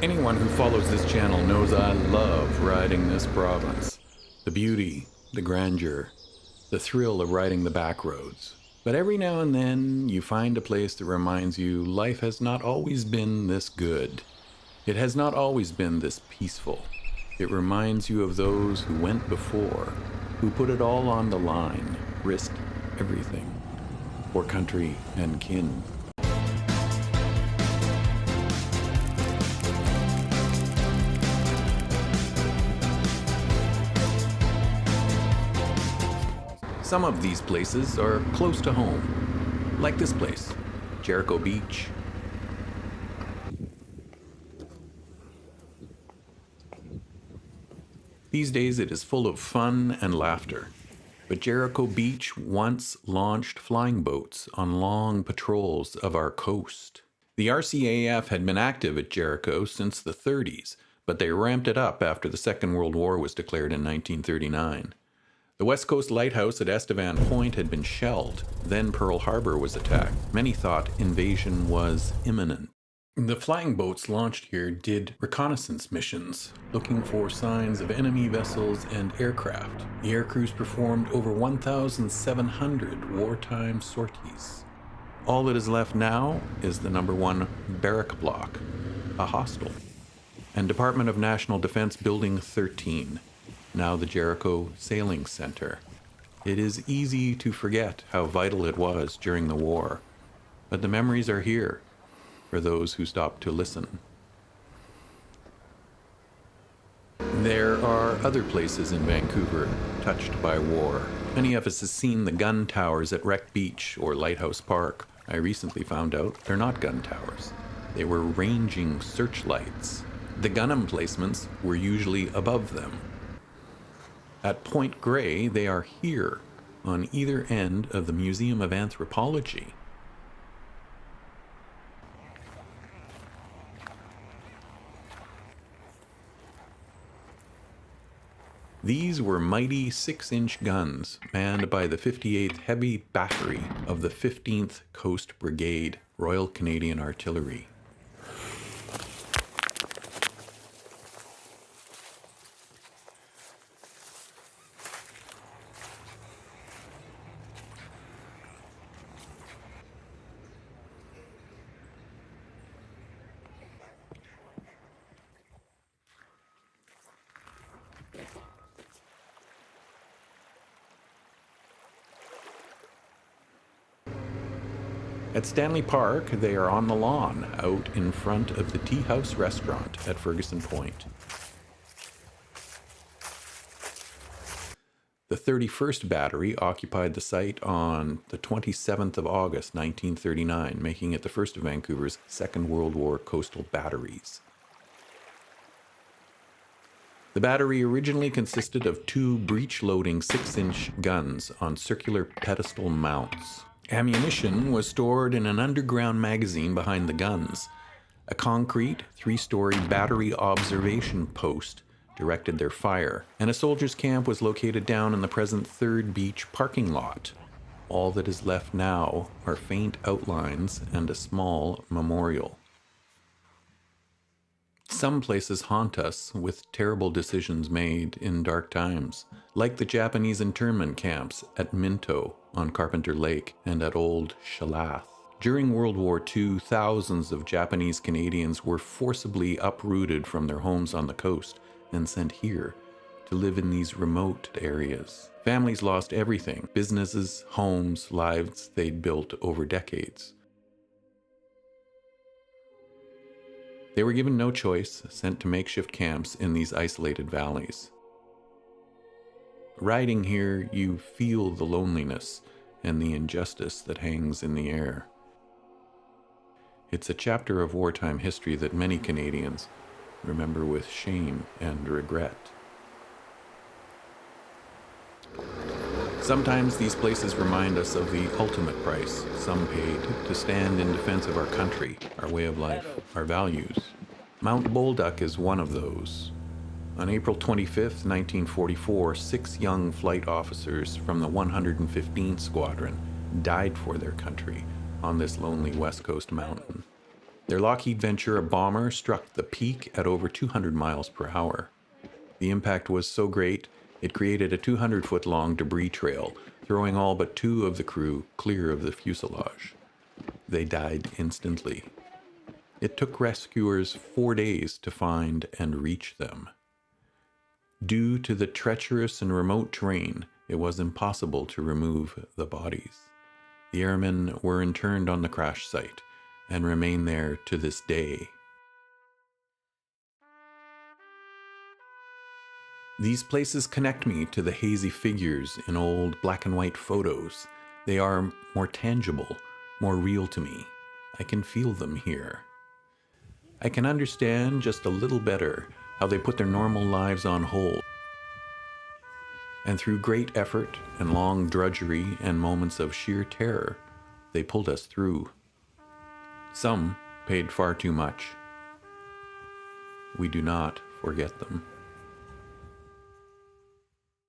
Anyone who follows this channel knows I love riding this province. The beauty, the grandeur, the thrill of riding the back roads. But every now and then you find a place that reminds you life has not always been this good. It has not always been this peaceful. It reminds you of those who went before, who put it all on the line, risked everything for country and kin. Some of these places are close to home, like this place, Jericho Beach. These days it is full of fun and laughter, but Jericho Beach once launched flying boats on long patrols of our coast. The R.C.A.F had been active at Jericho since the 30s, but they ramped it up after the Second World War was declared in 1939. The West Coast lighthouse at Estevan Point had been shelled. Then Pearl Harbor was attacked. Many thought invasion was imminent. The flying boats launched here did reconnaissance missions, looking for signs of enemy vessels and aircraft. The air crews performed over 1,700 wartime sorties. All that is left now is the number 1 barrack block, a hostel, and Department of National Defense Building 13. Now the Jericho Sailing Center. It is easy to forget how vital it was during the war, but the memories are here for those who stop to listen. There are other places in Vancouver touched by war. Many of us have seen the gun towers at Wreck Beach or Lighthouse Park. I recently found out they're not gun towers. They were ranging searchlights. The gun emplacements were usually above them. At Point Grey, they are here, on either end of the Museum of Anthropology. These were mighty 6-inch guns, manned by the 58th Heavy Battery of the 15th Coast Brigade, Royal Canadian Artillery. At Stanley Park, they are on the lawn, out in front of the Tea House restaurant at Ferguson Point. The 31st Battery occupied the site on the 27th of August, 1939, making it the first of Vancouver's Second World War coastal batteries. The battery originally consisted of 2 breech-loading 6-inch guns on circular pedestal mounts. Ammunition was stored in an underground magazine behind the guns. A concrete 3-story battery observation post directed their fire, and a soldier's camp was located down in the present 3rd Beach parking lot. All that is left now are faint outlines and a small memorial. Some places haunt us with terrible decisions made in dark times, like the Japanese internment camps at Minto on Carpenter Lake and at Old Shalath. During World War II, thousands of Japanese Canadians were forcibly uprooted from their homes on the coast and sent here to live in these remote areas. Families lost everything: businesses, homes, lives they'd built over decades. They were given no choice, sent to makeshift camps in these isolated valleys. Riding here, you feel the loneliness and the injustice that hangs in the air. It's a chapter of wartime history that many Canadians remember with shame and regret. Sometimes these places remind us of the ultimate price some paid to stand in defense of our country, our way of life, our values. Mount Bolduc is one of those. On April 25, 1944, 6 young flight officers from the 115th Squadron died for their country on this lonely West Coast mountain. Their Lockheed Ventura bomber struck the peak at over 200 miles per hour. The impact was so great, it created a 200-foot-long debris trail, throwing all but 2 of the crew clear of the fuselage. They died instantly. It took rescuers 4 days to find and reach them. Due to the treacherous and remote terrain, it was impossible to remove the bodies. The airmen were interned on the crash site and remain there to this day. These places connect me to the hazy figures in old black and white photos. They are more tangible, more real to me. I can feel them here. I can understand just a little better how they put their normal lives on hold. And through great effort and long drudgery and moments of sheer terror, they pulled us through. Some paid far too much. We do not forget them.